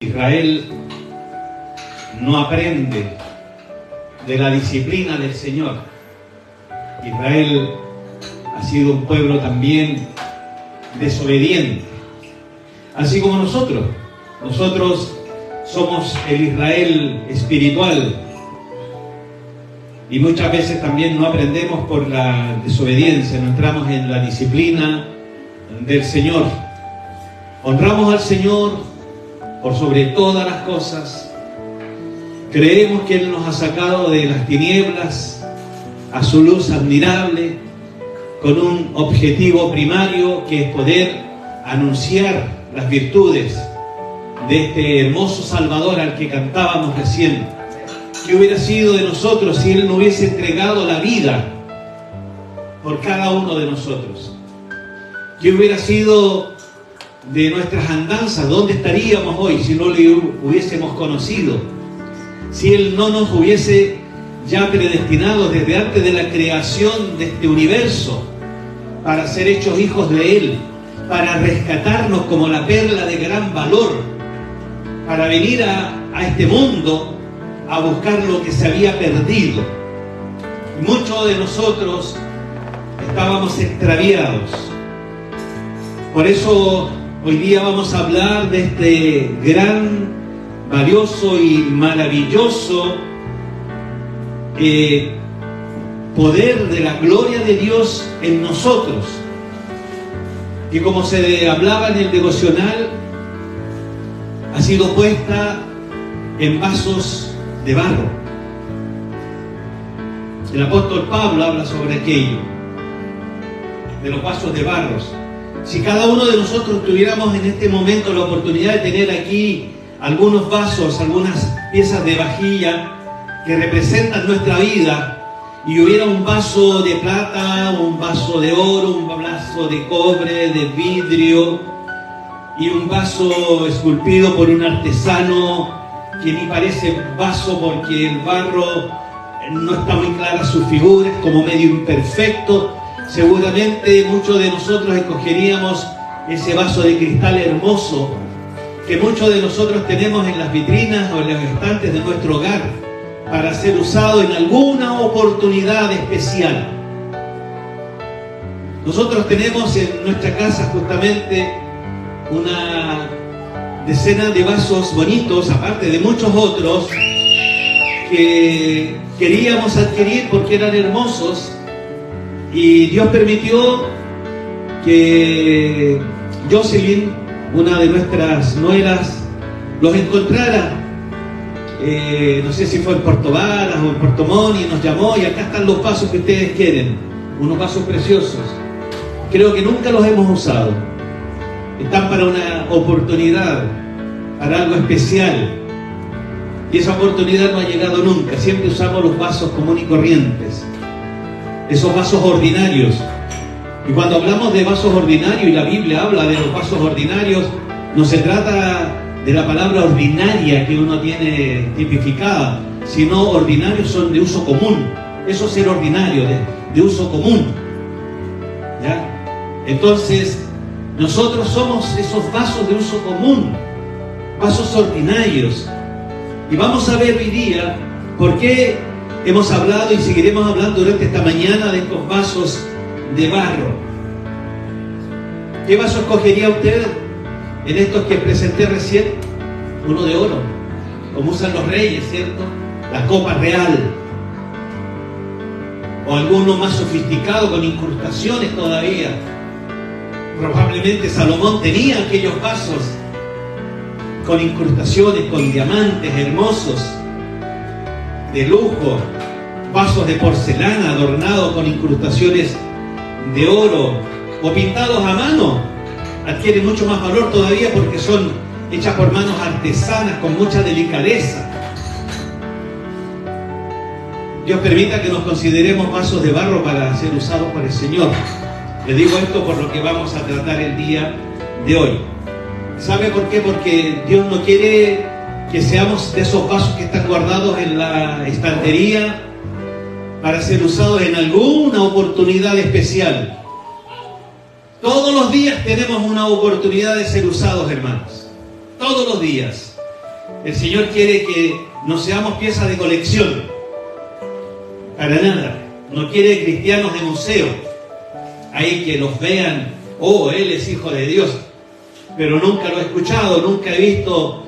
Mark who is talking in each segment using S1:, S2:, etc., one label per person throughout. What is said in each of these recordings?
S1: Israel no aprende de la disciplina del Señor. Israel ha sido un pueblo también desobediente, así como nosotros. Nosotros somos el Israel espiritual y muchas veces también no aprendemos por la desobediencia, no entramos en la disciplina del Señor. Honramos al Señor por sobre todas las cosas. Creemos que Él nos ha sacado de las tinieblas a su luz admirable, con un objetivo primario que es poder anunciar las virtudes de este hermoso Salvador al que cantábamos recién. ¿Qué hubiera sido de nosotros si Él no hubiese entregado la vida por cada uno de nosotros? ¿Qué hubiera sido de nuestras andanzas? ¿Dónde estaríamos hoy si no le hubiésemos conocido? Si Él no nos hubiese ya predestinado desde antes de la creación de este universo para ser hechos hijos de Él, para rescatarnos como la perla de gran valor, para venir a este mundo a buscar lo que se había perdido. Y muchos de nosotros estábamos extraviados. Por eso hoy día vamos a hablar de este gran, valioso y maravilloso poder de la gloria de Dios en nosotros, que como se hablaba en el devocional, ha sido puesta en vasos de barro. El apóstol Pablo habla sobre aquello, de los vasos de barro. Si cada uno de nosotros tuviéramos en este momento la oportunidad de tener aquí algunos vasos, algunas piezas de vajilla que representan nuestra vida, y hubiera un vaso de plata, un vaso de oro, un vaso de cobre, de vidrio, y un vaso esculpido por un artesano que ni parece vaso porque el barro no está muy clara su figura, es como medio imperfecto, seguramente muchos de nosotros escogeríamos ese vaso de cristal hermoso que muchos de nosotros tenemos en las vitrinas o en los estantes de nuestro hogar para ser usado en alguna oportunidad especial. Nosotros tenemos en nuestra casa justamente una decena de vasos bonitos, aparte de muchos otros que queríamos adquirir porque eran hermosos, y Dios permitió que Jocelyn, una de nuestras nueras, los encontrara. No sé si fue en Puerto Varas o en Puerto Montt, y nos llamó, y acá están los vasos que ustedes quieren, unos vasos preciosos. Creo que nunca los hemos usado. Están para una oportunidad, para algo especial, y esa oportunidad no ha llegado nunca. Siempre usamos los vasos comunes y corrientes, esos vasos ordinarios. Y cuando hablamos de vasos ordinarios, y la Biblia habla de los vasos ordinarios, no se trata de la palabra ordinaria que uno tiene tipificada, sino ordinarios son de uso común. Eso es ser ordinario, de uso común, ¿ya? Entonces, nosotros somos esos vasos de uso común, vasos ordinarios. Y vamos a ver hoy día por qué hemos hablado y seguiremos hablando durante esta mañana de estos vasos de barro. ¿Qué vaso escogería usted en estos que presenté recién? Uno de oro, como usan los reyes, ¿cierto? La copa real. O alguno más sofisticado, con incrustaciones todavía. Probablemente Salomón tenía aquellos vasos con incrustaciones, con diamantes hermosos, de lujo, vasos de porcelana adornados con incrustaciones de oro, o pintados a mano. Adquieren mucho más valor todavía porque son hechas por manos artesanas con mucha delicadeza. Dios permita que nos consideremos vasos de barro para ser usados por el Señor. Le digo esto por lo que vamos a tratar el día de hoy. ¿Sabe por qué? Porque Dios no quiere que seamos de esos vasos que están guardados en la estantería para ser usados en alguna oportunidad especial. Todos los días tenemos una oportunidad de ser usados, hermanos. Todos los días. El Señor quiere que no seamos piezas de colección. Para nada. No quiere cristianos de museo. Ahí que los vean, oh, Él es hijo de Dios. Pero nunca lo he escuchado, nunca he visto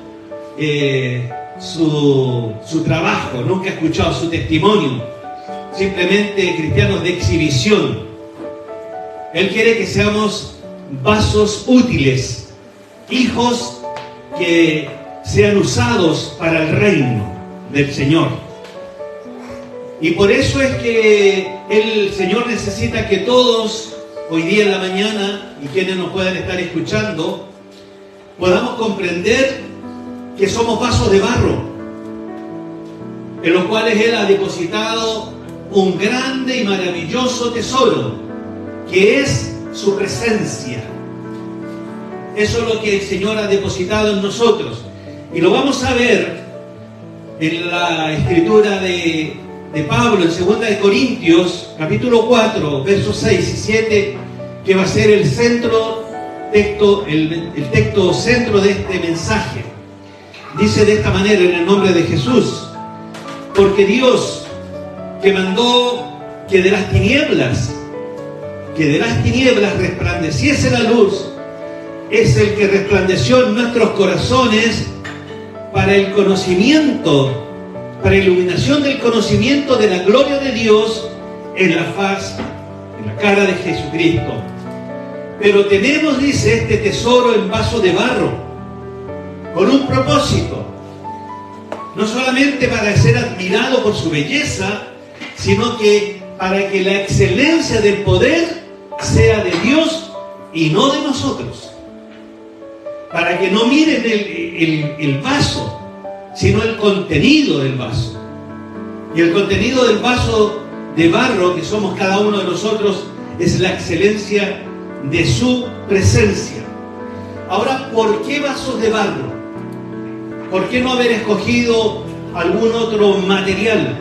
S1: su trabajo, nunca he escuchado su testimonio. Simplemente cristianos de exhibición. Él quiere que seamos vasos útiles, hijos que sean usados para el reino del Señor. Y por eso es que el Señor necesita que todos, hoy día en la mañana, y quienes nos puedan estar escuchando, podamos comprender que somos vasos de barro, en los cuales Él ha depositado un grande y maravilloso tesoro, que es su presencia. Eso es lo que el Señor ha depositado en nosotros. Y lo vamos a ver en la escritura de Pablo, en 2 de Corintios, capítulo 4, versos 6 y 7, que va a ser el texto centro de este mensaje. Dice de esta manera, en el nombre de Jesús: porque Dios, que mandó que de las tinieblas resplandeciese la luz, es el que resplandeció en nuestros corazones para el conocimiento, para iluminación del conocimiento de la gloria de Dios en la cara de Jesucristo. Pero tenemos, dice, este tesoro en vaso de barro, con un propósito, no solamente para ser admirado por su belleza, sino que para que la excelencia del poder sea de Dios y no de nosotros. Para que no miren el vaso, sino el contenido del vaso. Y el contenido del vaso de barro que somos cada uno de nosotros es la excelencia de su presencia. Ahora, ¿por qué vasos de barro? ¿Por qué no haber escogido algún otro material?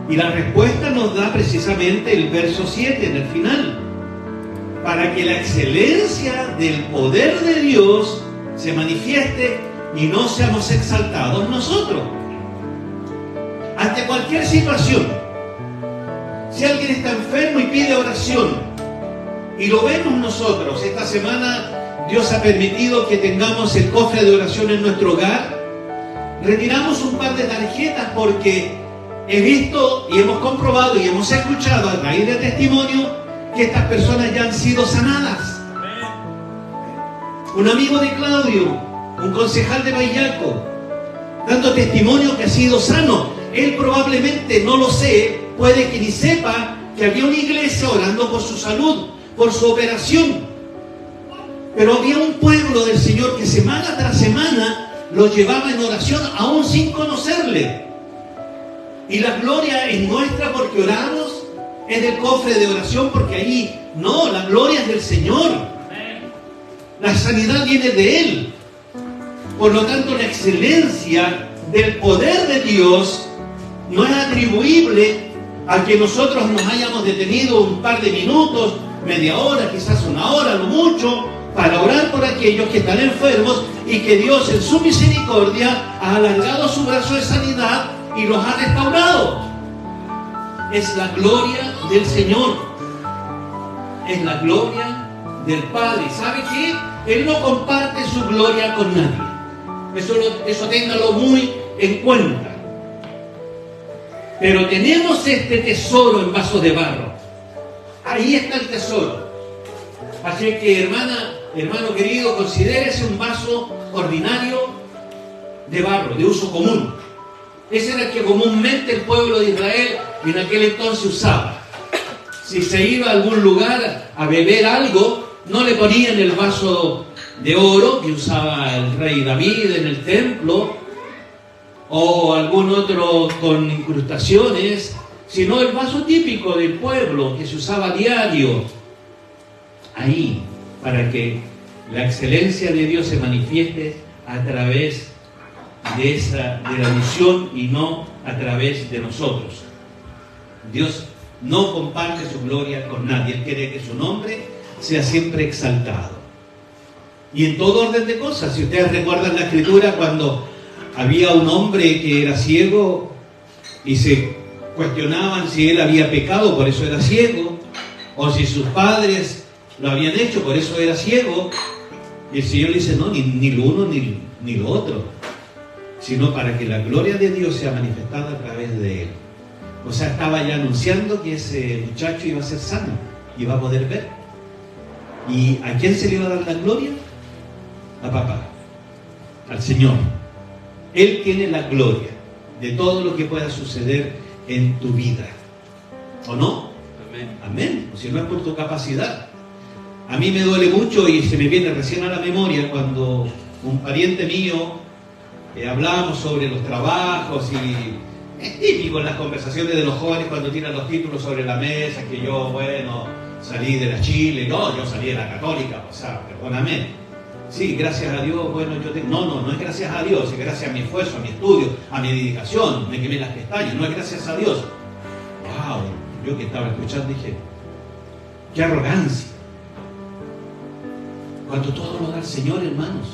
S1: Y la respuesta nos da precisamente el verso 7 en el final. Para que la excelencia del poder de Dios se manifieste y no seamos exaltados nosotros. Ante cualquier situación, si alguien está enfermo y pide oración, y lo vemos nosotros, esta semana Dios ha permitido que tengamos el cofre de oración en nuestro hogar, retiramos un par de tarjetas porque he visto y hemos comprobado y hemos escuchado a raíz de testimonio que estas personas ya han sido sanadas. Un amigo de Claudio, un concejal de Bayaco, dando testimonio que ha sido sano. Él probablemente, no lo sé, puede que ni sepa que había una iglesia orando por su salud, por su operación. Pero había un pueblo del Señor que semana tras semana lo llevaba en oración aún sin conocerle. Y la gloria es nuestra porque oramos, es del cofre de oración porque ahí, no, la gloria es del Señor. La sanidad viene de Él. Por lo tanto, la excelencia del poder de Dios no es atribuible a que nosotros nos hayamos detenido un par de minutos, media hora, quizás una hora, lo mucho, para orar por aquellos que están enfermos y que Dios en su misericordia ha alargado su brazo de sanidad y los ha restaurado. Es la gloria del Señor. Es la gloria del Padre. ¿Sabe qué? Él no comparte su gloria con nadie. Eso téngalo muy en cuenta. Pero tenemos este tesoro en vasos de barro. Ahí está el tesoro. Así que, hermano querido, considérese un vaso ordinario de barro, de uso común. Ese era el que comúnmente el pueblo de Israel en aquel entonces usaba. Si se iba a algún lugar a beber algo, no le ponían el vaso de oro que usaba el rey David en el templo, o algún otro con incrustaciones, sino el vaso típico del pueblo que se usaba a diario. Ahí, para que la excelencia de Dios se manifieste a través de la misión y no a través de nosotros. Dios no comparte su gloria con nadie. Él quiere que su nombre sea siempre exaltado. Y en todo orden de cosas, si ustedes recuerdan la Escritura, cuando había un hombre que era ciego y se cuestionaban si él había pecado, por eso era ciego, o si sus padres lo habían hecho, por eso era ciego. Y el Señor le dice, no, ni lo uno ni lo otro, sino para que la gloria de Dios sea manifestada a través de él. O sea, estaba ya anunciando que ese muchacho iba a ser sano, iba a poder ver. ¿Y a quién se le iba a dar la gloria? A papá, al Señor. Él tiene la gloria de todo lo que pueda suceder en tu vida. ¿O no? Amén. Amén. O si no es por tu capacidad. A mí me duele mucho y se me viene recién a la memoria cuando un pariente mío hablábamos sobre los trabajos, y es típico en las conversaciones de los jóvenes cuando tiran los títulos sobre la mesa, que yo, bueno, salí de la Chile, no, yo salí de la Católica, o sea, perdóname. Sí, gracias a Dios, bueno, yo tengo... No es gracias a Dios, es gracias a mi esfuerzo, a mi estudio, a mi dedicación, me quemé las pestañas, no es gracias a Dios. Wow, yo que estaba escuchando dije, qué arrogancia. Cuando todo lo da el Señor, hermanos.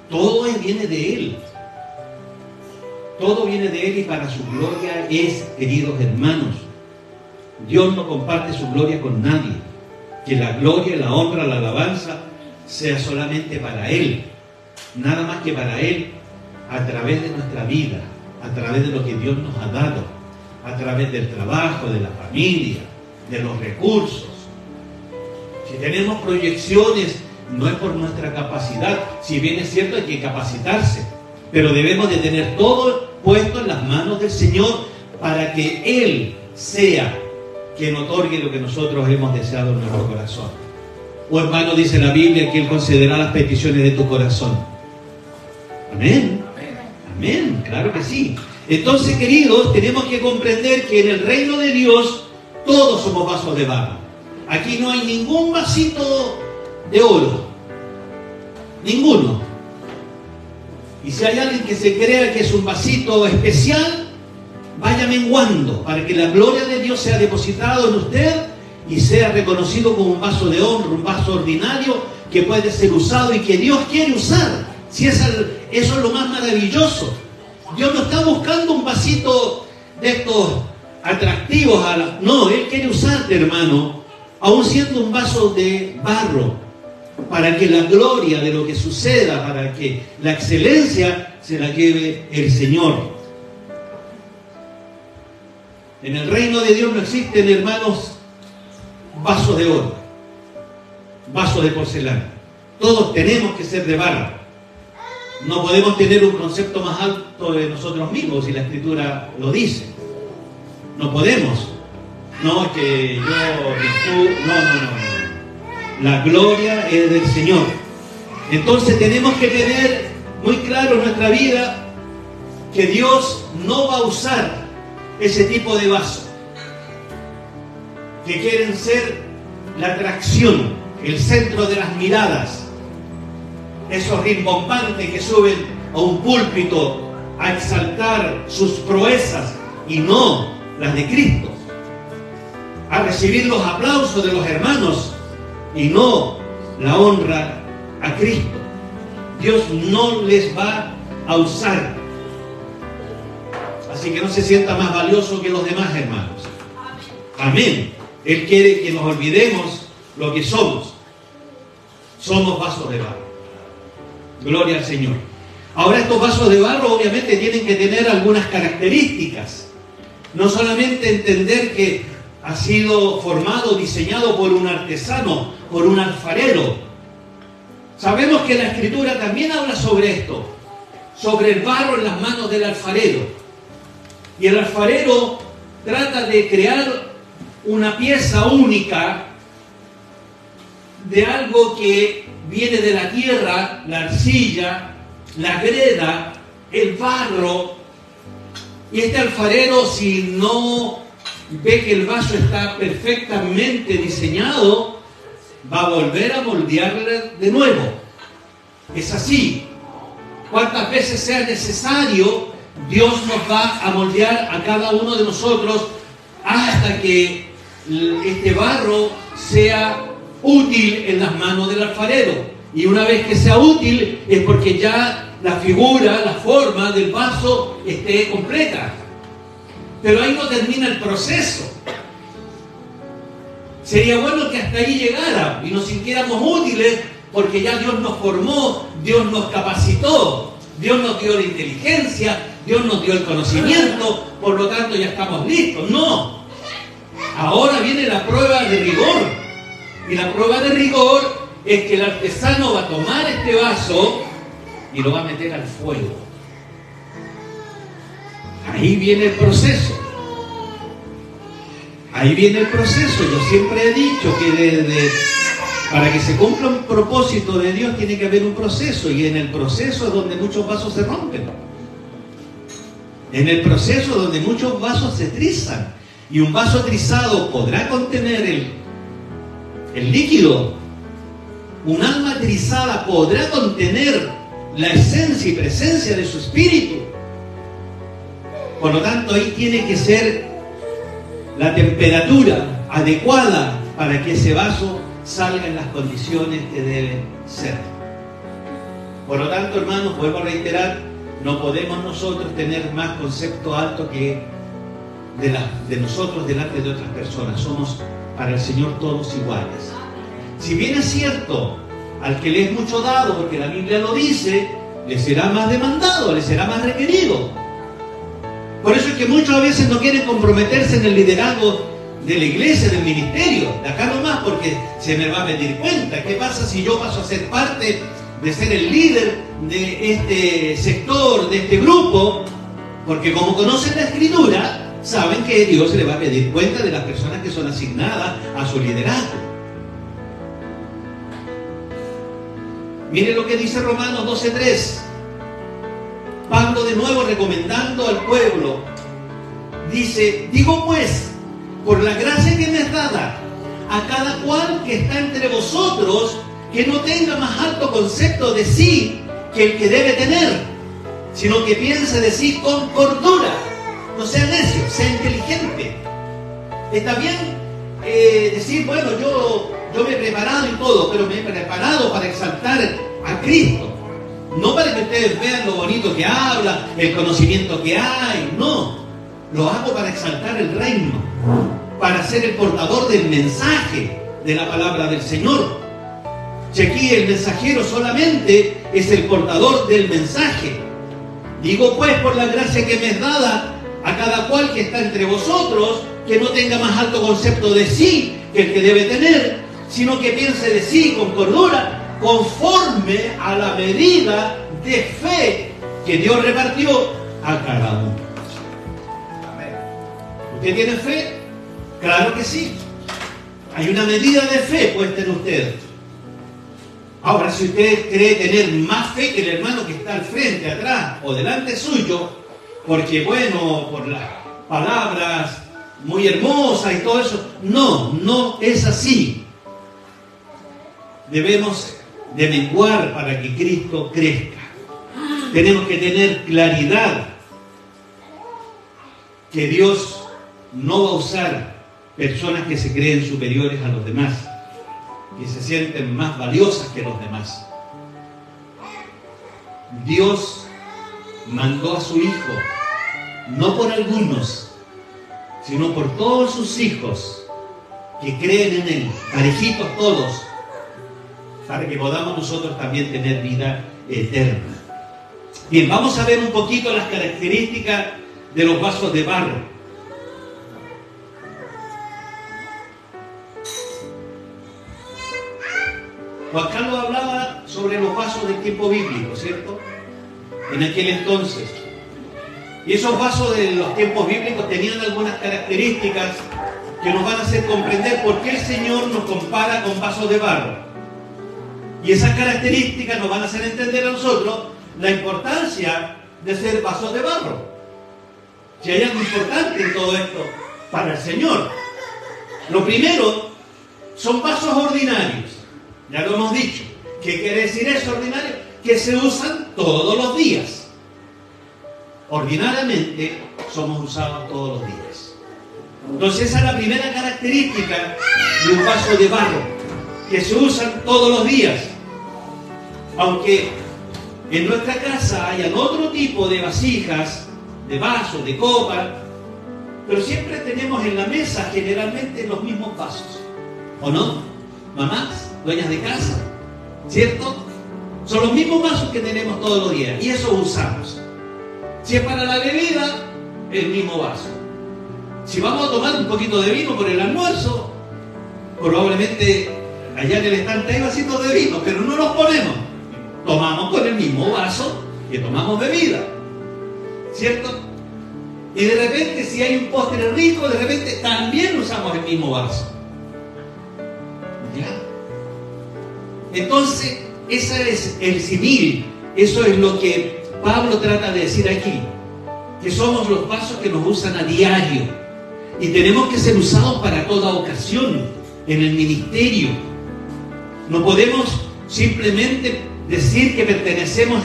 S1: Todo viene de Él. Todo viene de Él y para su gloria es, queridos hermanos. Dios no comparte su gloria con nadie. Que la gloria, la honra, la alabanza sea solamente para Él. Nada más que para Él, a través de nuestra vida, a través de lo que Dios nos ha dado, a través del trabajo, de la familia, de los recursos. Si tenemos proyecciones, no es por nuestra capacidad. Si bien es cierto, hay que capacitarse, pero debemos de tener todo puesto en las manos del Señor para que Él sea quien otorgue lo que nosotros hemos deseado en nuestro corazón. O hermano, dice la Biblia que Él concederá las peticiones de tu corazón. Amén. Amén, claro que sí. Entonces, queridos, tenemos que comprender que en el reino de Dios todos somos vasos de barro. Aquí no hay ningún vasito de oro. Ninguno. Y si hay alguien que se crea que es un vasito especial, vaya menguando para que la gloria de Dios sea depositado en usted y sea reconocido como un vaso de honra, un vaso ordinario que puede ser usado y que Dios quiere usar. Si eso es lo más maravilloso. Dios no está buscando un vasito de estos atractivos. No, Él quiere usarte, hermano, aún siendo un vaso de barro, para que la gloria de lo que suceda, para que la excelencia se la lleve el Señor. En el reino de Dios no existen, hermanos, vasos de oro, vasos de porcelana. Todos tenemos que ser de barro. No podemos tener un concepto más alto de nosotros mismos, si la Escritura lo dice. No podemos. No, que yo, no. La gloria es del Señor. Entonces tenemos que tener muy claro en nuestra vida que Dios no va a usar ese tipo de vasos que quieren ser la atracción, el centro de las miradas, esos rimbombantes que suben a un púlpito a exaltar sus proezas y no las de Cristo, a recibir los aplausos de los hermanos y no la honra a Cristo. Dios no les va a usar. Así que no se sienta más valioso que los demás, hermanos. Amén. Él quiere que nos olvidemos lo que somos. Somos vasos de barro. Gloria al Señor. Ahora, estos vasos de barro obviamente tienen que tener algunas características. No solamente entender que ha sido formado, diseñado por un artesano, por un alfarero. Sabemos que la Escritura también habla sobre esto, sobre el barro en las manos del alfarero. Y el alfarero trata de crear una pieza única de algo que viene de la tierra, la arcilla, la greda, el barro. Y este alfarero, si no ve que el vaso está perfectamente diseñado, va a volver a moldearle de nuevo. Es así. Cuantas veces sea necesario, Dios nos va a moldear a cada uno de nosotros hasta que este barro sea útil en las manos del alfarero. Y una vez que sea útil es porque ya la figura, la forma del vaso esté completa. Pero ahí no termina el proceso. Sería bueno que hasta ahí llegara y nos sintiéramos útiles porque ya Dios nos formó, Dios nos capacitó, Dios nos dio la inteligencia, Dios nos dio el conocimiento, por lo tanto ya estamos listos. No. Ahora viene la prueba de rigor. Y la prueba de rigor es que el artesano va a tomar este vaso y lo va a meter al fuego. Ahí viene el proceso. Ahí viene el proceso. Yo siempre he dicho que para que se cumpla un propósito de Dios tiene que haber un proceso. Y en el proceso es donde muchos vasos se rompen. En el proceso es donde muchos vasos se trizan. Y un vaso trizado podrá contener el líquido. Un alma trizada podrá contener la esencia y presencia de su espíritu. Por lo tanto, ahí tiene que ser la temperatura adecuada para que ese vaso salga en las condiciones que debe ser. Por lo tanto, hermanos, vuelvo a reiterar, no podemos nosotros tener más concepto alto que de nosotros delante de otras personas. Somos para el Señor todos iguales. Si bien es cierto, al que le es mucho dado, porque la Biblia lo dice, le será más demandado, le será más requerido. Por eso es que muchos a veces no quieren comprometerse en el liderazgo de la iglesia, del ministerio, de acá nomás, porque se me va a pedir cuenta. ¿Qué pasa si yo paso a ser parte de ser el líder de este sector, de este grupo? Porque como conocen la Escritura, saben que Dios le va a pedir cuenta de las personas que son asignadas a su liderazgo. Mire lo que dice Romanos 12:3. Pablo de nuevo recomendando al pueblo. Dice, digo pues, por la gracia que me es dada, a cada cual que está entre vosotros, que no tenga más alto concepto de sí que el que debe tener, sino que piense de sí con cordura. No sea necio, sea inteligente. Está bien decir, bueno, yo me he preparado y todo, pero me he preparado para exaltar a Cristo. No para que ustedes vean lo bonito que habla, el conocimiento que hay, no. Lo hago para exaltar el reino, para ser el portador del mensaje de la palabra del Señor. Si aquí el mensajero solamente es el portador del mensaje. Digo pues, por la gracia que me es dada, a cada cual que está entre vosotros, que no tenga más alto concepto de sí que el que debe tener, sino que piense de sí con cordura, conforme a la medida de fe que Dios repartió a cada uno. ¿Usted tiene fe? Claro que sí. Hay una medida de fe puesta en usted. Ahora, si usted cree tener más fe que el hermano que está al frente, atrás o delante suyo, porque bueno, por las palabras muy hermosas y todo eso, no es así. Debemos de menguar para que Cristo crezca. Tenemos que tener claridad que Dios no va a usar personas que se creen superiores a los demás, que se sienten más valiosas que los demás. Dios mandó a su Hijo, no por algunos, sino por todos sus hijos que creen en Él, parejitos todos, para que podamos nosotros también tener vida eterna. Bien, vamos a ver un poquito las características de los vasos de barro. Juan Carlos hablaba sobre los vasos del tiempo bíblico, ¿cierto? En aquel entonces. Y esos vasos de los tiempos bíblicos tenían algunas características que nos van a hacer comprender por qué el Señor nos compara con vasos de barro. Y esas características nos van a hacer entender a nosotros la importancia de ser vasos de barro. Si hay algo importante en todo esto para el Señor. Lo primero, son vasos ordinarios. Ya lo hemos dicho. ¿Qué quiere decir eso, ordinario? Que se usan todos los días. Ordinariamente somos usados todos los días. Entonces esa es la primera característica de un vaso de barro, que se usan todos los días. Aunque en nuestra casa hayan otro tipo de vasijas, de vasos, de copas, pero siempre tenemos en la mesa generalmente los mismos vasos, ¿o no? Mamás, dueñas de casa, ¿cierto? Son los mismos vasos que tenemos todos los días y esos usamos. Si es para la bebida, el mismo vaso. Si vamos a tomar un poquito de vino por el almuerzo, probablemente allá en el estante hay vasitos de vino, pero no los ponemos. Tomamos con el mismo vaso que tomamos bebida, ¿cierto? Y de repente, si hay un postre rico, de repente también usamos el mismo vaso. ¿Ya? Entonces, ese es el símil. Eso es lo que Pablo trata de decir aquí. Que somos los vasos que nos usan a diario. Y tenemos que ser usados para toda ocasión, en el ministerio. No podemos simplemente decir que pertenecemos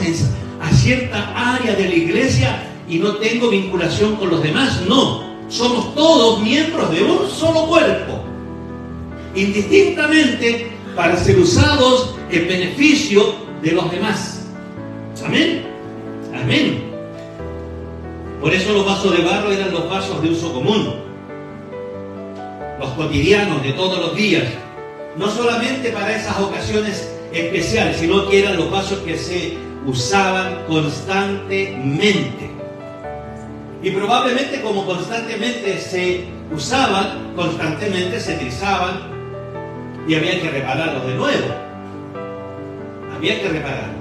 S1: a cierta área de la iglesia y no tengo vinculación con los demás. No, somos todos miembros de un solo cuerpo, indistintamente para ser usados en beneficio de los demás. Amén. Amén. Por eso los vasos de barro eran los vasos de uso común, los cotidianos de todos los días, no solamente para esas ocasiones especiales, sino que eran los vasos que se usaban constantemente. Y probablemente como constantemente se usaban, constantemente se trizaban y había que repararlos de nuevo. Había que repararlos.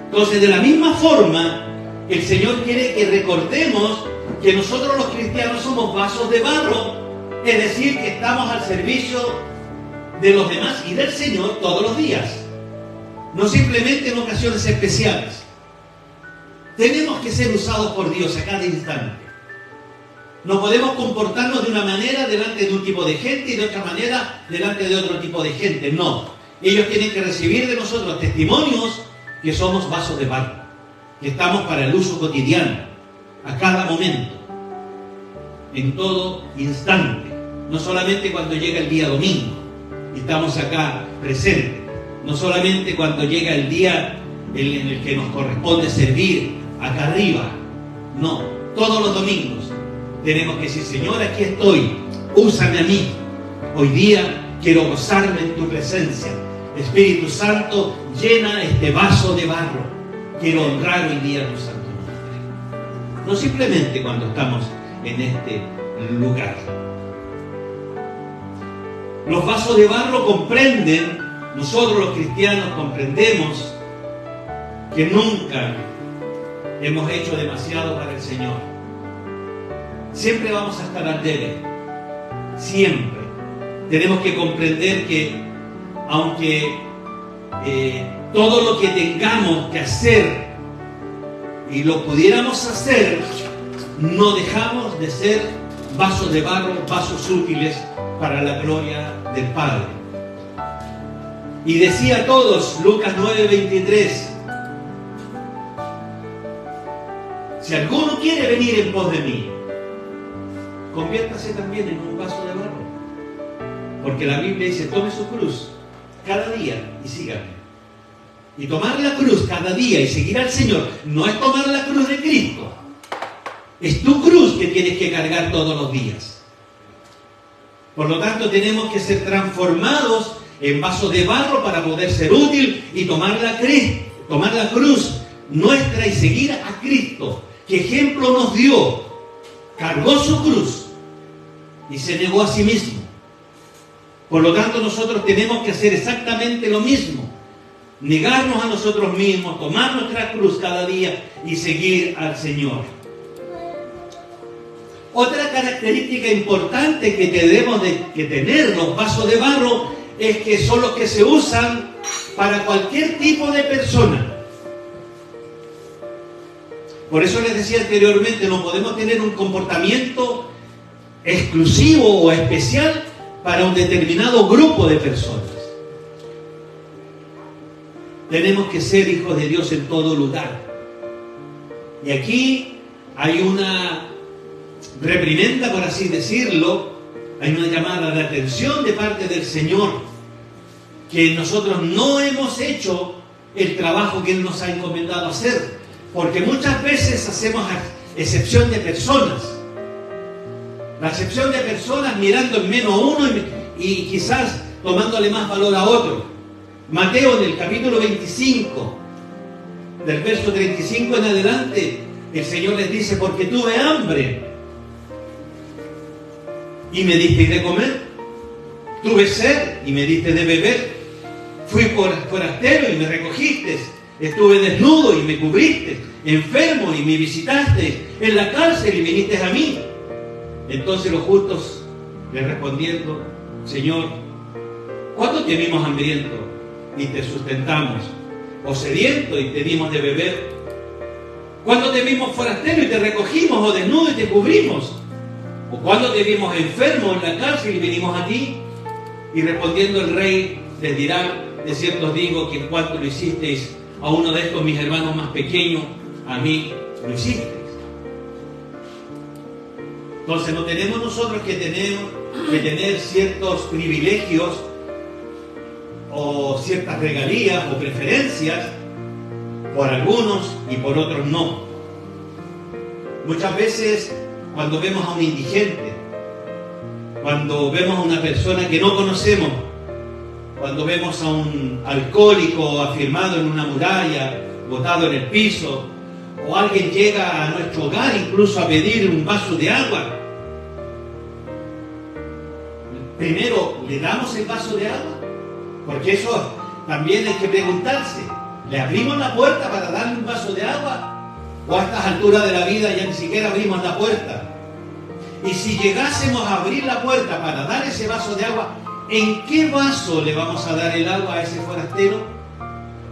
S1: Entonces, de la misma forma, el Señor quiere que recordemos que nosotros los cristianos somos vasos de barro, es decir, que estamos al servicio de los demás y del Señor todos los días, no simplemente en ocasiones especiales. Tenemos que ser usados por Dios a cada instante. No podemos comportarnos de una manera delante de un tipo de gente y de otra manera delante de otro tipo de gente. No. Ellos tienen que recibir de nosotros testimonios que somos vasos de barro, que estamos para el uso cotidiano, a cada momento, en todo instante. No solamente cuando llega el día domingo y estamos acá presentes. No solamente cuando llega el día en el que nos corresponde servir acá arriba. No, todos los domingos tenemos que decir: Señor, aquí estoy, úsame a mí. Hoy día quiero gozarme en tu presencia. Espíritu Santo, llena este vaso de barro. Quiero honrar hoy día tu santo nombre. No simplemente cuando estamos en este lugar. Los vasos de barro comprenden, nosotros los cristianos comprendemos que nunca hemos hecho demasiado para el Señor. Siempre vamos a estar al debe. Siempre. Tenemos que comprender que aunque todo lo que tengamos que hacer y lo pudiéramos hacer, no dejamos de ser vasos de barro, vasos útiles para la gloria del Padre. Y decía a todos, Lucas 9:23, si alguno quiere venir en pos de mí, conviértase también en un vaso de barro. Porque la Biblia dice: tome su cruz cada día y sígame. Y tomar la cruz cada día y seguir al Señor no es tomar la cruz de Cristo. Es tu cruz que tienes que cargar todos los días. Por lo tanto, tenemos que ser transformados en vasos de barro para poder ser útil y tomar la cruz nuestra y seguir a Cristo. ¿Qué ejemplo nos dio? Cargó su cruz y se negó a sí mismo. Por lo tanto, nosotros tenemos que hacer exactamente lo mismo. Negarnos a nosotros mismos, tomar nuestra cruz cada día y seguir al Señor. Otra característica importante que debemos de tener los vasos de barro es que son los que se usan para cualquier tipo de persona. Por eso les decía anteriormente, no podemos tener un comportamiento exclusivo o especial para un determinado grupo de personas. Tenemos que ser hijos de Dios en todo lugar. Y aquí hay una reprimenda, por así decirlo, hay una llamada de atención de parte del Señor, que nosotros no hemos hecho el trabajo que Él nos ha encomendado hacer. Porque muchas veces hacemos excepción de personas. La excepción de personas mirando en menos a uno y quizás tomándole más valor a otro. Mateo en el capítulo 25, del verso 35 en adelante, el Señor les dice: porque tuve hambre y me disteis de comer, tuve sed y me diste de beber, fui forastero y me recogiste, estuve desnudo y me cubriste, enfermo y me visitaste, en la cárcel y viniste a mí. Entonces los justos le respondiendo: Señor, ¿cuándo te vimos hambriento y te sustentamos, o sediento y te dimos de beber? ¿Cuándo te vimos forastero y te recogimos, o desnudo y te cubrimos? ¿O cuándo te vimos enfermo en la cárcel y vinimos a ti? Y respondiendo el rey les dirá: de cierto os digo que en cuanto lo hicisteis a uno de estos mis hermanos más pequeños, a mí lo hicisteis. Entonces no tenemos nosotros que tener ciertos privilegios o ciertas regalías o preferencias por algunos y por otros no. Muchas veces cuando vemos a un indigente, cuando vemos a una persona que no conocemos, cuando vemos a un alcohólico afirmado en una muralla, botado en el piso, o alguien llega a nuestro hogar incluso a pedir un vaso de agua, primero, ¿le damos el vaso de agua? Porque eso también hay que preguntarse. ¿Le abrimos la puerta para darle un vaso de agua? ¿O a estas alturas de la vida ya ni siquiera abrimos la puerta? Y si llegásemos a abrir la puerta para dar ese vaso de agua, ¿en qué vaso le vamos a dar el agua a ese forastero?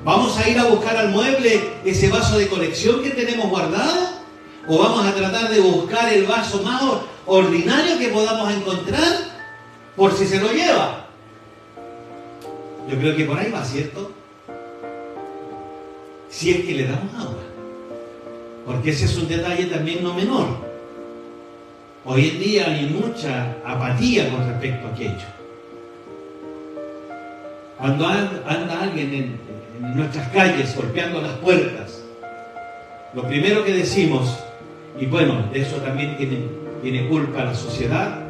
S1: ¿Vamos a ir a buscar al mueble ese vaso de colección que tenemos guardado? ¿O vamos a tratar de buscar el vaso más ordinario que podamos encontrar por si se lo lleva? Yo creo que por ahí va, ¿cierto? Si es que le damos agua. Porque ese es un detalle también no menor. Hoy en día hay mucha apatía con respecto a aquello. Cuando anda alguien en nuestras calles golpeando las puertas, lo primero que decimos, y bueno, de eso también tiene culpa la sociedad,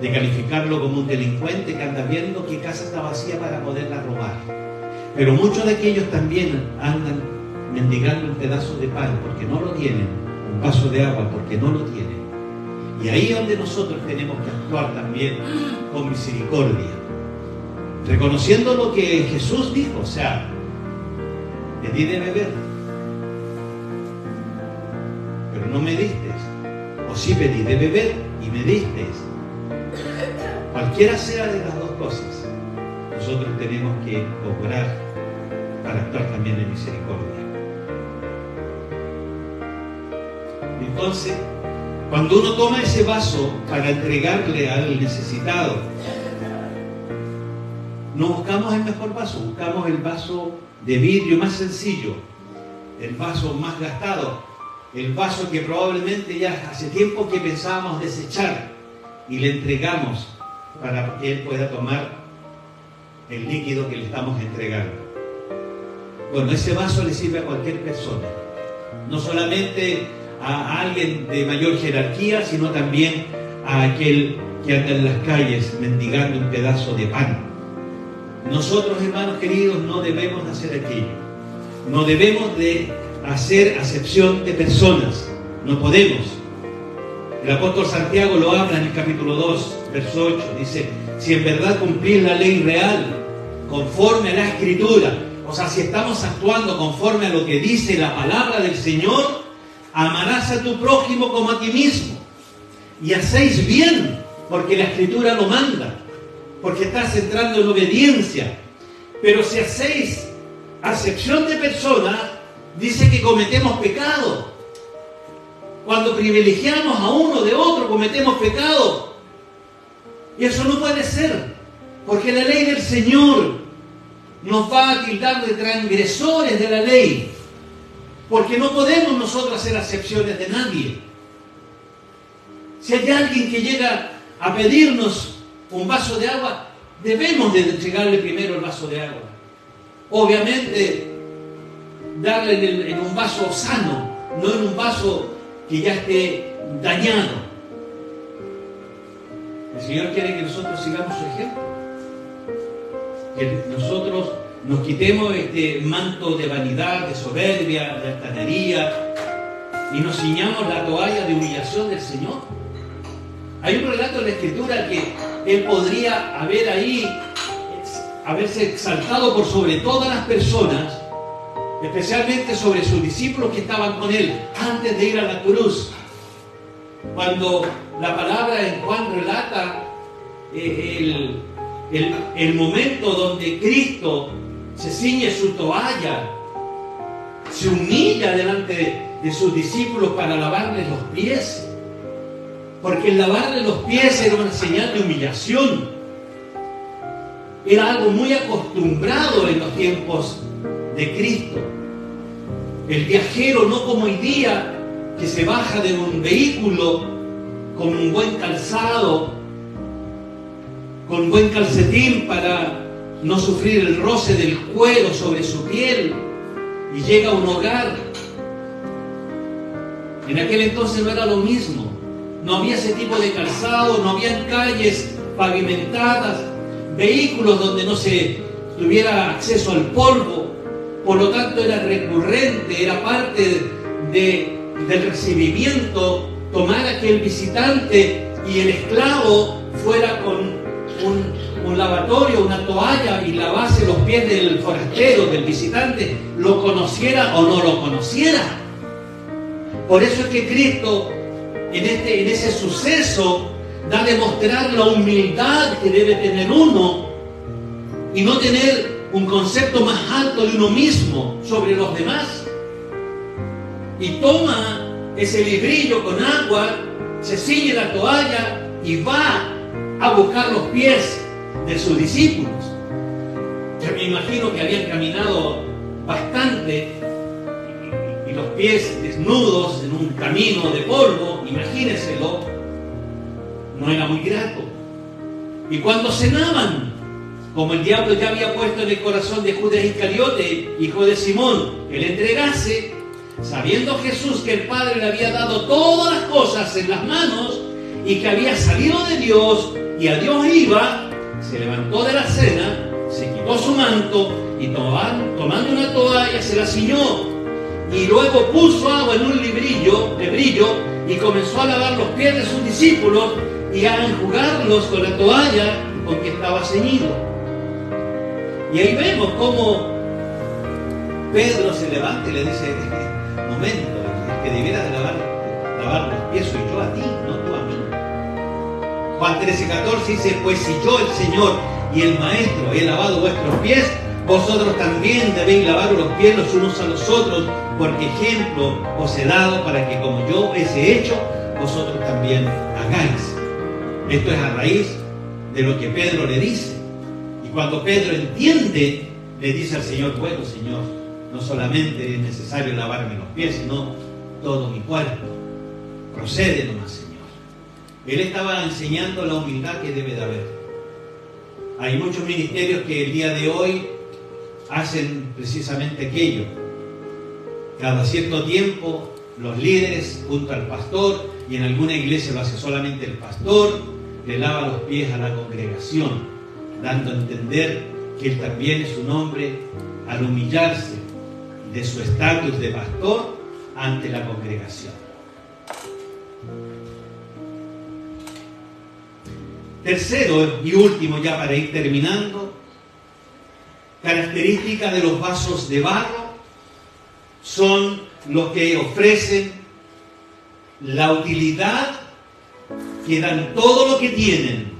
S1: de calificarlo como un delincuente que anda viendo qué casa está vacía para poderla robar. Pero muchos de aquellos también andan mendigando un pedazo de pan porque no lo tienen, un vaso de agua porque no lo tienen. Y ahí es donde nosotros tenemos que actuar también con misericordia, reconociendo lo que Jesús dijo, o sea, te di de beber, pero no me diste, o sí pedí de beber y me diste. Cualquiera sea de las dos cosas, nosotros tenemos que obrar para actuar también en misericordia. Entonces, cuando uno toma ese vaso para entregarle al necesitado, no buscamos el mejor vaso, buscamos el vaso de vidrio más sencillo, el vaso más gastado, el vaso que probablemente ya hace tiempo que pensábamos desechar, y le entregamos para que él pueda tomar el líquido que le estamos entregando. Bueno, ese vaso le sirve a cualquier persona, no solamente a alguien de mayor jerarquía, sino también a aquel que anda en las calles mendigando un pedazo de pan. Nosotros, hermanos queridos, no debemos de hacer aquello. No debemos de hacer acepción de personas. No podemos. El apóstol Santiago lo habla en el capítulo 2, verso 8. Dice: si en verdad cumplís la ley real, conforme a la Escritura, o sea, si estamos actuando conforme a lo que dice la palabra del Señor, amarás a tu prójimo como a ti mismo. Y hacéis bien, porque la Escritura lo manda, porque estás entrando en obediencia. Pero si hacéis acepción de personas, dice que cometemos pecado. Cuando privilegiamos a uno de otro, cometemos pecado. Y eso no puede ser, porque la ley del Señor nos va a tildar de transgresores de la ley, porque no podemos nosotros hacer acepciones de nadie. Si hay alguien que llega a pedirnos un vaso de agua, debemos de entregarle primero el vaso de agua. Obviamente, darle en un vaso sano, no en un vaso que ya esté dañado. El Señor quiere que nosotros sigamos su ejemplo, que nosotros nos quitemos este manto de vanidad, de soberbia, de altanería, y nos ciñamos la toalla de humillación del Señor. Hay un relato en la Escritura que Él podría haberse exaltado por sobre todas las personas, especialmente sobre sus discípulos que estaban con Él antes de ir a la cruz. Cuando la palabra en Juan relata el momento donde Cristo se ciñe su toalla, se humilla delante de sus discípulos para lavarles los pies, porque el lavarle los pies era una señal de humillación, era algo muy acostumbrado en los tiempos de Cristo. El viajero, no como hoy día, que se baja de un vehículo con un buen calzado, con buen calcetín para no sufrir el roce del cuero sobre su piel, y llega a un hogar. En aquel entonces no era lo mismo. No había ese tipo de calzado, no habían calles pavimentadas, vehículos donde no se tuviera acceso al polvo. Por lo tanto era recurrente, era parte del recibimiento, tomar a aquel visitante y el esclavo fuera con un lavatorio, una toalla, y lavase los pies del forastero, del visitante, lo conociera o no lo conociera. Por eso es que Cristo en ese suceso da a demostrar la humildad que debe tener uno y no tener un concepto más alto de uno mismo sobre los demás. Y toma ese librillo con agua, se ciñe la toalla y va a buscar los pies de sus discípulos. Yo me imagino que habían caminado bastante y los pies desnudos en un camino de polvo, imagínenselo, no era muy grato. Y cuando cenaban, como el diablo ya había puesto en el corazón de Judas Iscariote, hijo de Simón, que le entregase, sabiendo Jesús que el Padre le había dado todas las cosas en las manos y que había salido de Dios y a Dios iba, se levantó de la cena, se quitó su manto y tomando una toalla se la ciñó y luego puso agua en un lebrillo y comenzó a lavar los pies de sus discípulos y a enjugarlos con la toalla con que estaba ceñido. Y ahí vemos cómo Pedro se levanta y le dice: momento, el que debiera de lavar los pies soy yo a ti, no tú a mí. Juan 13:14 dice: pues si yo, el Señor y el Maestro, he lavado vuestros pies, vosotros también debéis lavar los pies los unos a los otros, porque ejemplo os he dado para que como yo os he hecho, vosotros también hagáis. Esto es a raíz de lo que Pedro le dice. Y cuando Pedro entiende, le dice al Señor: bueno, Señor, no solamente es necesario lavarme los pies, sino todo mi cuerpo. Procede nomás, Señor. Él estaba enseñando la humildad que debe de haber. Hay muchos ministerios que el día de hoy hacen precisamente aquello. Cada cierto tiempo, los líderes junto al pastor, y en alguna iglesia lo hace solamente el pastor, le lava los pies a la congregación, dando a entender que él también es un hombre al humillarse de su estatus de pastor ante la congregación. Tercero y último, ya para ir terminando, característica de los vasos de barro son los que ofrecen la utilidad, que dan todo lo que tienen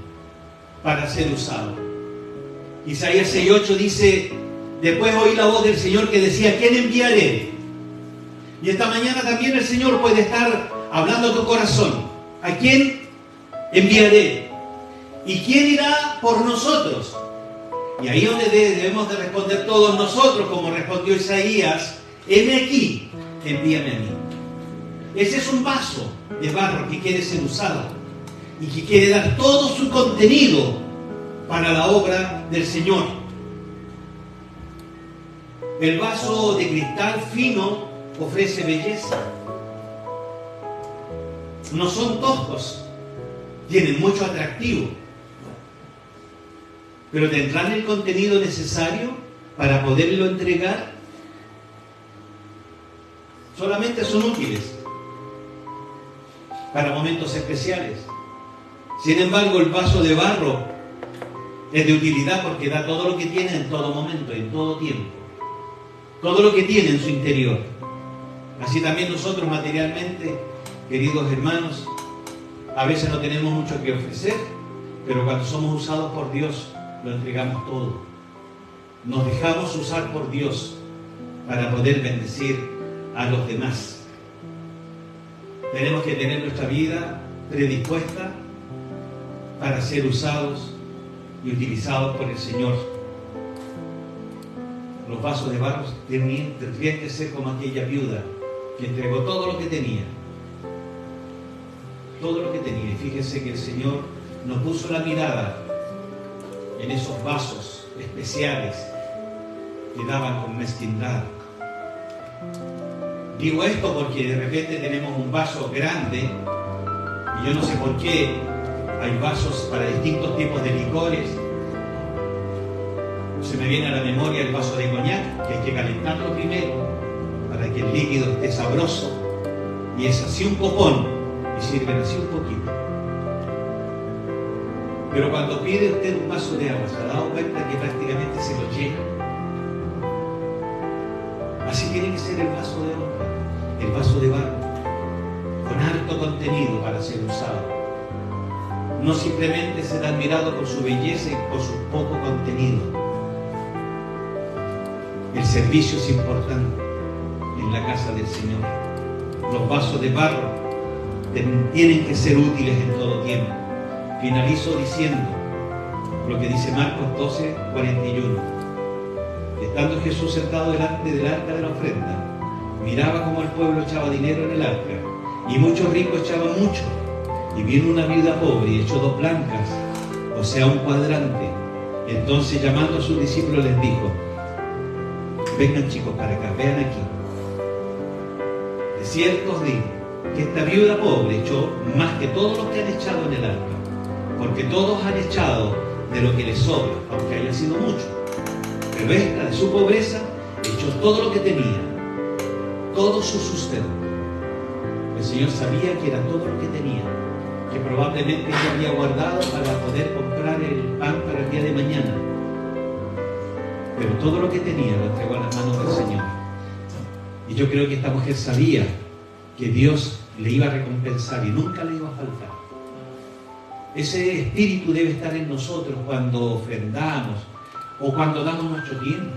S1: para ser usado. Isaías 6:8 dice: después oí la voz del Señor que decía: ¿a quién enviaré? Y esta mañana también el Señor puede estar hablando a tu corazón: ¿a quién enviaré? ¿Y quién irá por nosotros? Y ahí es donde debemos de responder todos nosotros, como respondió Isaías: heme aquí, envíame a mí. Ese es un vaso de barro que quiere ser usado y que quiere dar todo su contenido para la obra del Señor. El vaso de cristal fino ofrece belleza. No son toscos, tienen mucho atractivo, pero ¿tendrán el contenido necesario para poderlo entregar? Solamente son útiles para momentos especiales. Sin embargo, el vaso de barro es de utilidad porque da todo lo que tiene en todo momento, en todo tiempo. Todo lo que tiene en su interior. Así también nosotros materialmente, queridos hermanos, a veces no tenemos mucho que ofrecer, pero cuando somos usados por Dios, lo entregamos todo. Nos dejamos usar por Dios para poder bendecir a los demás. Tenemos que tener nuestra vida predispuesta para ser usados y utilizados por el Señor. Los vasos de barro tendrían que ser como aquella viuda que entregó todo lo que tenía. Todo lo que tenía. Y fíjense que el Señor nos puso la mirada en esos vasos especiales que daban con mezquindad. Digo esto porque de repente tenemos un vaso grande y yo no sé por qué hay vasos para distintos tipos de licores. Se me viene a la memoria el vaso de coñac, que hay que calentarlo primero para que el líquido esté sabroso, y es así un copón y sirven así un poquito. Pero cuando pide usted un vaso de agua, ¿se ha dado cuenta que prácticamente se lo llena? Así tiene que ser el vaso de honra, el vaso de barro, con harto contenido para ser usado. No simplemente ser admirado por su belleza y por su poco contenido. El servicio es importante en la casa del Señor. Los vasos de barro tienen que ser útiles en todo tiempo. Finalizo diciendo lo que dice Marcos 12:41. Estando Jesús sentado delante del arca de la ofrenda, miraba cómo el pueblo echaba dinero en el arca, y muchos ricos echaban mucho. Y vino una viuda pobre y echó 2 blancas, o sea, un cuadrante. Entonces, llamando a sus discípulos, les dijo: vengan, chicos, para acá, vean aquí. De cierto os digo que esta viuda pobre echó más que todos los que han echado en el arca, porque todos han echado de lo que les sobra, aunque haya sido mucho. Pero esta, de su pobreza, echó todo lo que tenía, todo su sustento. El Señor sabía que era todo lo que tenía, que probablemente ella había guardado para poder comprar el pan para el día de mañana. Pero todo lo que tenía lo entregó a las manos del Señor. Y yo creo que esta mujer sabía que Dios le iba a recompensar y nunca le iba a faltar. Ese espíritu debe estar en nosotros cuando ofrendamos o cuando damos nuestro tiempo.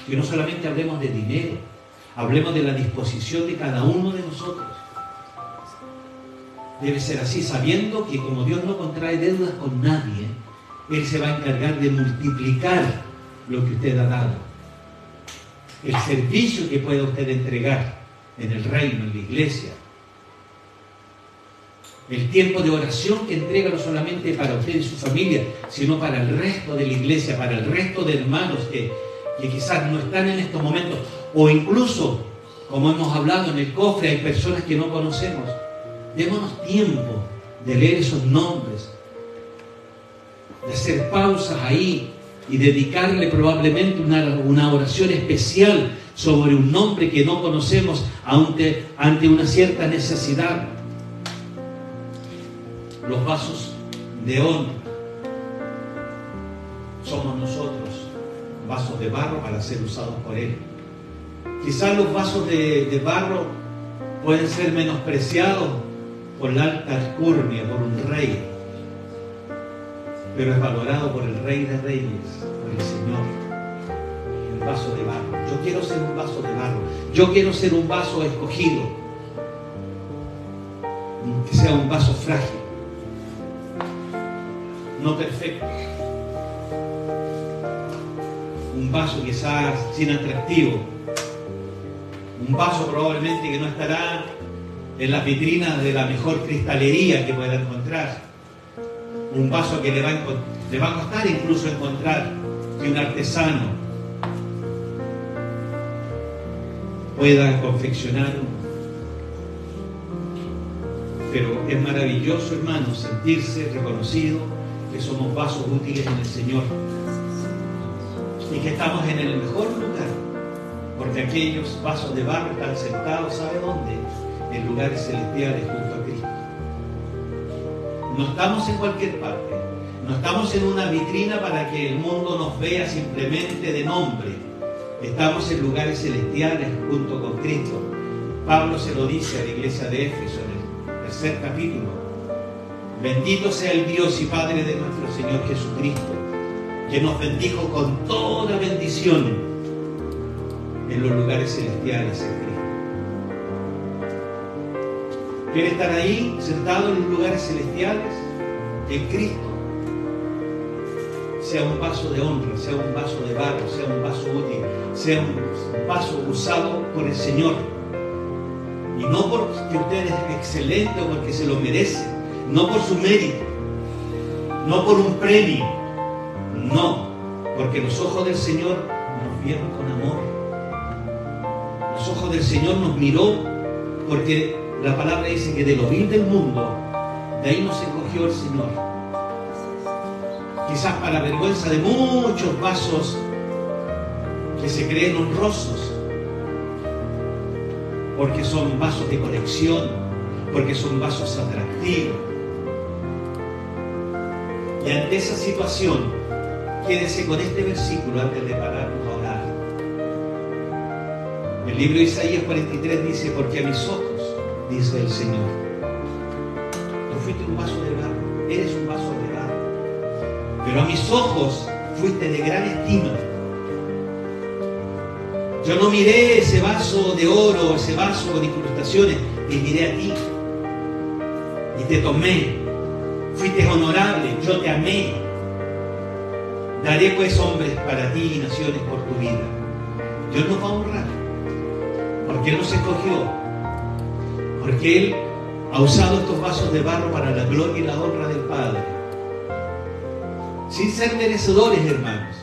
S1: Que no solamente hablemos de dinero, hablemos de la disposición de cada uno de nosotros. Debe ser así, sabiendo que como Dios no contrae deudas con nadie, Él se va a encargar de multiplicar lo que usted ha dado. El servicio que pueda usted entregar en el reino, en la iglesia. El tiempo de oración que entrega no solamente para usted y su familia, sino para el resto de la iglesia, para el resto de hermanos que quizás no están en estos momentos, o incluso, como hemos hablado, en el cofre hay personas que no conocemos. Démonos tiempo de leer esos nombres, de hacer pausas ahí y dedicarle probablemente una oración especial sobre un nombre que no conocemos ante una cierta necesidad. Los vasos de honra somos nosotros, vasos de barro para ser usados por Él. Quizás los vasos de barro pueden ser menospreciados por la alta alcurnia, por un rey, pero es valorado por el Rey de Reyes, por el Señor. El vaso de barro. Yo quiero ser un vaso de barro. Yo quiero ser un vaso escogido, que sea un vaso frágil, no perfecto, un vaso quizás sin atractivo, un vaso probablemente que no estará en las vitrinas de la mejor cristalería que pueda encontrar, un vaso que le va a costar incluso encontrar que un artesano pueda confeccionar uno. Pero es maravilloso, hermanos, sentirse reconocido que somos vasos útiles en el Señor y que estamos en el mejor lugar, porque aquellos vasos de barro están sentados, ¿sabe dónde? En lugares celestiales junto a Cristo. No estamos en cualquier parte, no estamos en una vitrina para que el mundo nos vea simplemente de nombre. Estamos en lugares celestiales junto con Cristo. Pablo se lo dice a la iglesia de Éfeso en el tercer capítulo: bendito sea el Dios y Padre de nuestro Señor Jesucristo, que nos bendijo con toda bendición en los lugares celestiales en Cristo. ¿Quiere estar ahí, sentado en los lugares celestiales en Cristo? Sea un vaso de honra, sea un vaso de barro, sea un vaso útil, sea un vaso usado por el Señor. Y no porque usted es excelente o porque se lo merece, no por su mérito, no por un premio, no, porque los ojos del Señor nos vieron con amor. Los ojos del Señor nos miró porque la palabra dice que de lo vil del mundo, de ahí nos escogió el Señor. Quizás para vergüenza de muchos vasos que se creen honrosos, porque son vasos de colección, porque son vasos atractivos. Y ante esa situación, quédese con este versículo antes de pararnos a orar. El libro de Isaías 43 dice: porque a mis ojos, dice el Señor, tú fuiste un vaso de barro, eres un vaso de barro, pero a mis ojos fuiste de gran estima. Yo no miré ese vaso de oro, ese vaso con incrustaciones, te miré a ti y te tomé. Fuiste honorable, yo te amé. Daré pues hombres para ti y naciones por tu vida. Dios nos va a honrar, porque Él nos escogió, porque Él ha usado estos vasos de barro para la gloria y la honra del Padre, sin ser merecedores, hermanos,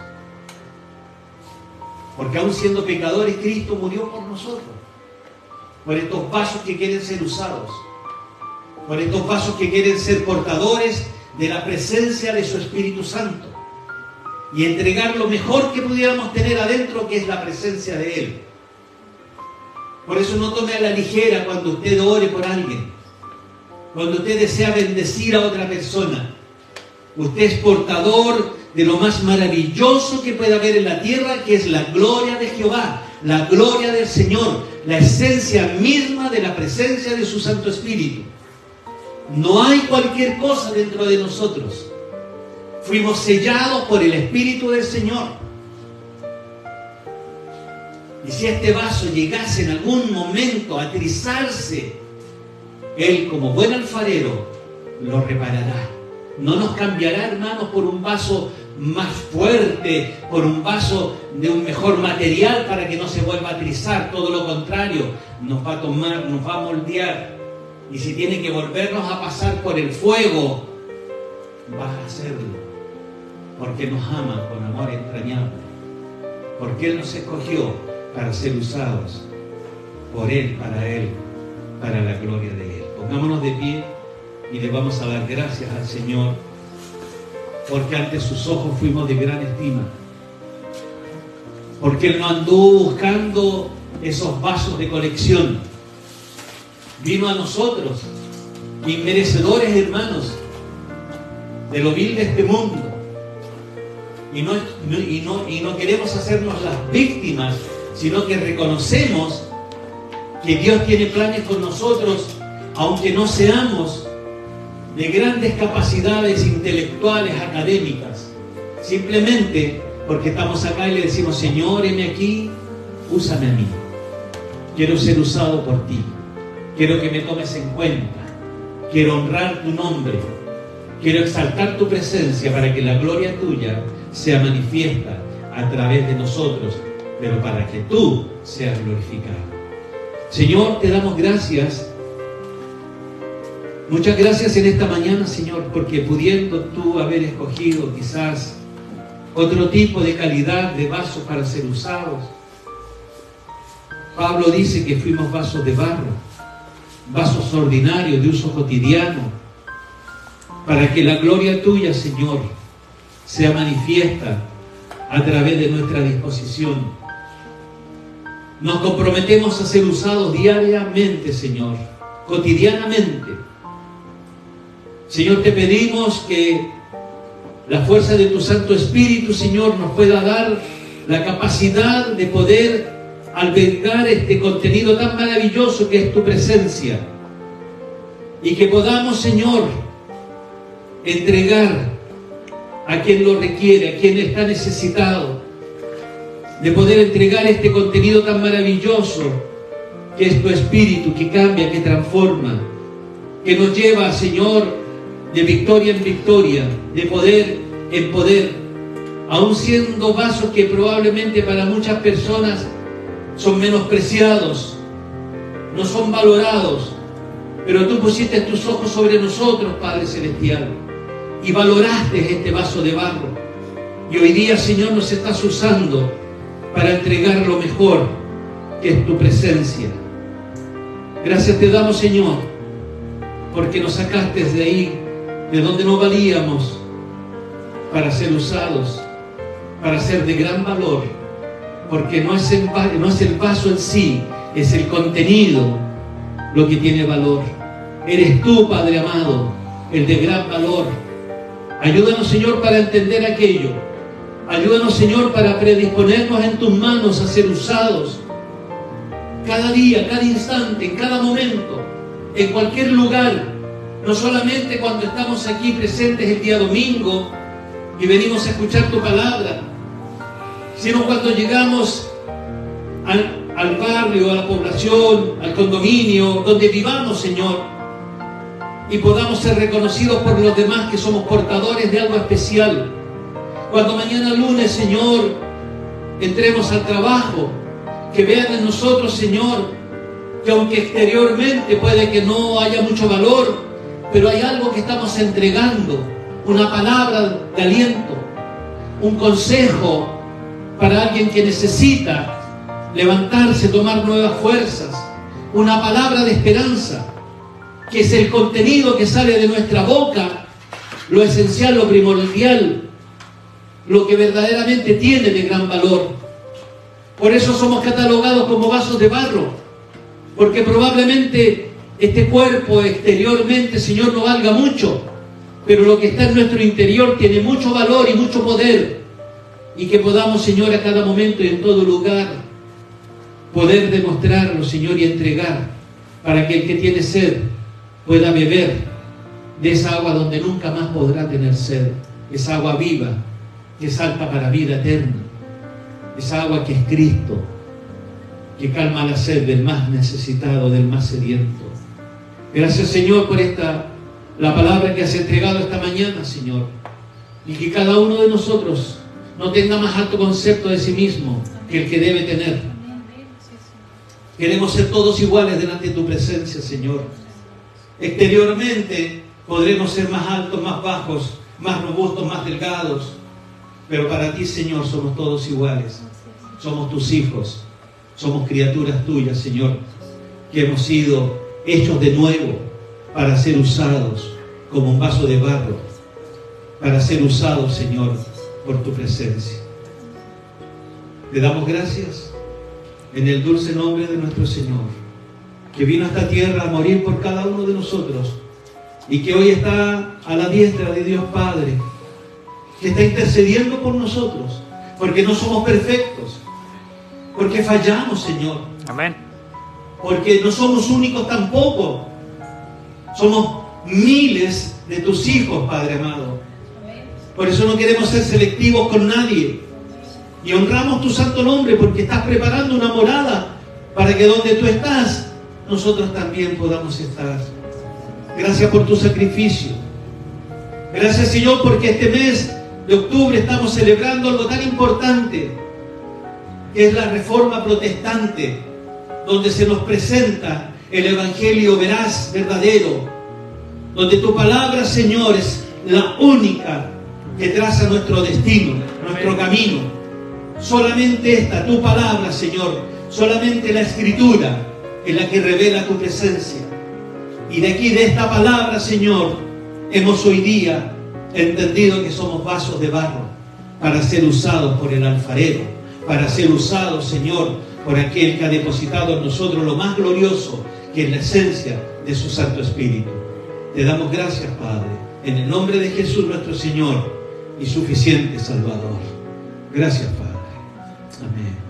S1: porque aún siendo pecadores, Cristo murió por nosotros, por estos vasos que quieren ser usados, por estos vasos que quieren ser portadores de la presencia de su Espíritu Santo y entregar lo mejor que pudiéramos tener adentro, que es la presencia de Él. Por eso no tome a la ligera cuando usted ore por alguien, cuando usted desea bendecir a otra persona. Usted es portador de lo más maravilloso que puede haber en la tierra, que es la gloria de Jehová, la gloria del Señor, la esencia misma de la presencia de su Santo Espíritu. No hay cualquier cosa dentro de nosotros. Fuimos sellados por el Espíritu del Señor. Y si este vaso llegase en algún momento a trizarse, Él, como buen alfarero, lo reparará. No nos cambiará, hermanos, por un vaso más fuerte, por un vaso de un mejor material para que no se vuelva a trizar. Todo lo contrario, nos va a tomar, nos va a moldear. Y si tiene que volvernos a pasar por el fuego, va a hacerlo, porque nos ama con amor entrañable, porque Él nos escogió para ser usados por Él, para la gloria de Él. Pongámonos de pie y le vamos a dar gracias al Señor, porque ante sus ojos fuimos de gran estima, porque Él no anduvo buscando esos vasos de colección. Vino a nosotros, inmerecedores, hermanos, de lo vil de este mundo, y no queremos hacernos las víctimas, sino que reconocemos que Dios tiene planes con nosotros, aunque no seamos de grandes capacidades intelectuales, académicas, simplemente porque estamos acá y le decimos: Señor, heme aquí, úsame a mí, quiero ser usado por ti. Quiero que me tomes en cuenta, quiero honrar tu nombre, quiero exaltar tu presencia para que la gloria tuya sea manifiesta a través de nosotros, pero para que tú seas glorificado. Señor, te damos gracias, muchas gracias en esta mañana, Señor, porque pudiendo tú haber escogido quizás otro tipo de calidad de vasos para ser usados, Pablo dice que fuimos vasos de barro, vasos ordinarios de uso cotidiano, para que la gloria tuya, Señor, sea manifiesta a través de nuestra disposición. Nos comprometemos a ser usados diariamente, Señor, cotidianamente. Señor, te pedimos que la fuerza de tu Santo Espíritu, Señor, nos pueda dar la capacidad de poder albergar este contenido tan maravilloso que es tu presencia, y que podamos, Señor, entregar a quien lo requiere, a quien está necesitado, de poder entregar este contenido tan maravilloso que es tu Espíritu, que cambia, que transforma, que nos lleva, Señor, de victoria en victoria, de poder en poder, aun siendo vasos que probablemente para muchas personas son menospreciados, no son valorados, pero tú pusiste tus ojos sobre nosotros, Padre Celestial, y valoraste este vaso de barro, y hoy día, Señor, nos estás usando para entregar lo mejor, que es tu presencia. Gracias te damos, Señor, porque nos sacaste de ahí, de donde no valíamos, para ser usados, para ser de gran valor, porque no es el vaso en sí, es el contenido lo que tiene valor. Eres tú, Padre amado, el de gran valor. Ayúdanos, Señor, para entender aquello. Ayúdanos, Señor, para predisponernos en tus manos a ser usados cada día, cada instante, en cada momento, en cualquier lugar. No solamente cuando estamos aquí presentes el día domingo y venimos a escuchar tu palabra, sino cuando llegamos al barrio, a la población, al condominio, donde vivamos, Señor, y podamos ser reconocidos por los demás que somos portadores de algo especial. Cuando mañana lunes, Señor, entremos al trabajo, que vean en nosotros, Señor, que aunque exteriormente puede que no haya mucho valor, pero hay algo que estamos entregando, una palabra de aliento, un consejo para alguien que necesita levantarse, tomar nuevas fuerzas, una palabra de esperanza, que es el contenido que sale de nuestra boca, lo esencial, lo primordial, lo que verdaderamente tiene de gran valor. Por eso somos catalogados como vasos de barro, porque probablemente este cuerpo exteriormente, Señor, no valga mucho, pero lo que está en nuestro interior tiene mucho valor y mucho poder, y que podamos, Señor, a cada momento y en todo lugar poder demostrarlo, Señor, y entregar, para que el que tiene sed pueda beber de esa agua donde nunca más podrá tener sed, esa agua viva que salta para vida eterna, esa agua que es Cristo, que calma la sed del más necesitado, del más sediento. Gracias, Señor, por la palabra que has entregado esta mañana, Señor, y que cada uno de nosotros no tenga más alto concepto de sí mismo que el que debe tener. Queremos ser todos iguales delante de tu presencia, Señor. Exteriormente podremos ser más altos, más bajos, más robustos, más delgados, pero para ti, Señor, somos todos iguales. Somos tus hijos, somos criaturas tuyas, Señor, que hemos sido hechos de nuevo para ser usados como un vaso de barro, para ser usados, Señor, por tu presencia. Te damos gracias en el dulce nombre de nuestro Señor, que vino a esta tierra a morir por cada uno de nosotros y que hoy está a la diestra de Dios Padre, que está intercediendo por nosotros, porque no somos perfectos, porque fallamos, Señor.
S2: Amén.
S1: Porque no somos únicos tampoco. Somos miles de tus hijos, Padre amado. Por eso no queremos ser selectivos con nadie. Y honramos tu santo nombre, porque estás preparando una morada para que donde tú estás, nosotros también podamos estar. Gracias por tu sacrificio. Gracias, Señor, porque este mes de octubre estamos celebrando algo tan importante, que es la Reforma Protestante, donde se nos presenta el Evangelio veraz, verdadero, donde tu palabra, Señor, es la única que traza nuestro destino, nuestro camino. Solamente esta, tu palabra, Señor, Solamente la Escritura es la que revela tu presencia. Y de aquí, de esta palabra, Señor, hemos hoy día entendido que somos vasos de barro para ser usados por el alfarero, para ser usados, Señor, por aquel que ha depositado en nosotros lo más glorioso, que es la esencia de su Santo Espíritu. Te damos gracias, Padre, en el nombre de Jesús nuestro Señor y suficiente Salvador. Gracias, Padre. Amén.